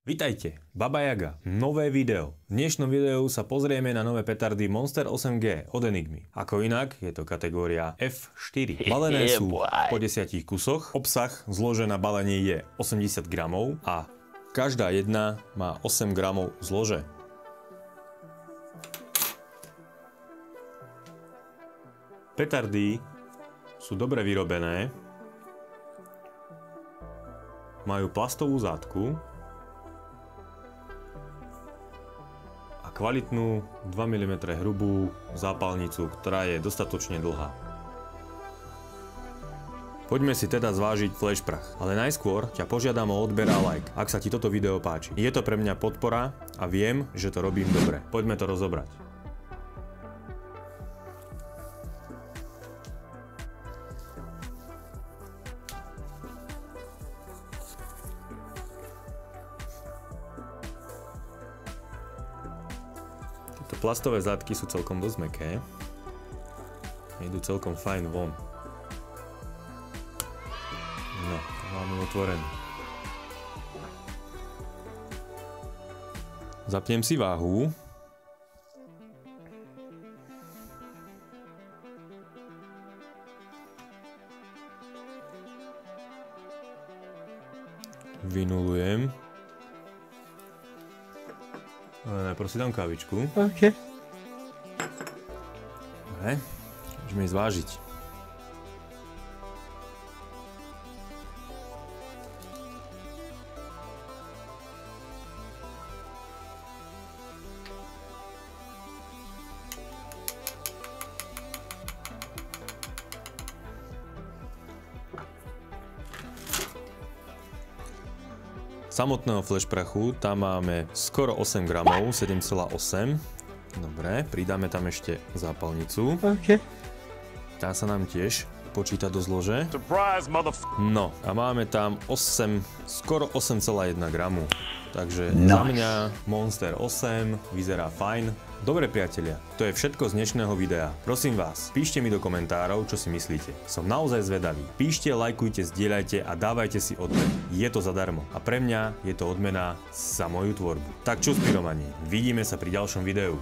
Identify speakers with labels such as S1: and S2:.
S1: Vitajte, Baba Yaga, nové video. V dnešnom videu sa pozrieme na nové petardy Monster 8G od Enigmy. Ako inak, je to kategória F4. Balené sú po 10 kusoch, obsah zložené na balenie je 80 gramov a každá jedna má 8 gramov zlože. Petardy sú dobre vyrobené, majú plastovú zátku a kvalitnú 2 mm hrubú zápalnicu, ktorá je dostatočne dlhá. Poďme si teda zvážiť flashprach, ale najskôr ťa požiadam o odber a like, ak sa ti toto video páči. Je to pre mňa podpora a viem, že to robím dobre. Poďme to rozobrať. Tieto plastové zátky sú celkom dosť mäkké. Idú celkom fajn von. No, máme otvorený. Zapnem si váhu. Vynulujem. Najprv si dám kávičku.
S2: OK.
S1: Dobre, môžeme ísť vážiť. Samotného flashprachu tam máme skoro 8 gramov, 7,8. Dobre, pridáme tam ešte zápalnicu.
S2: OK.
S1: Tá sa nám tiež počíta do zlože. No a máme tam 8, skoro 8,1 gramu. Takže za mňa Monster 8 vyzerá fajn. Dobre priatelia, to je všetko z dnešného videa. Prosím vás, píšte mi do komentárov, čo si myslíte. Som naozaj zvedavý. Píšte, lajkujte, zdieľajte a dávajte si odber. Je to zadarmo. A pre mňa je to odmena za moju tvorbu. Tak čo, spiromani, vidíme sa pri ďalšom videu.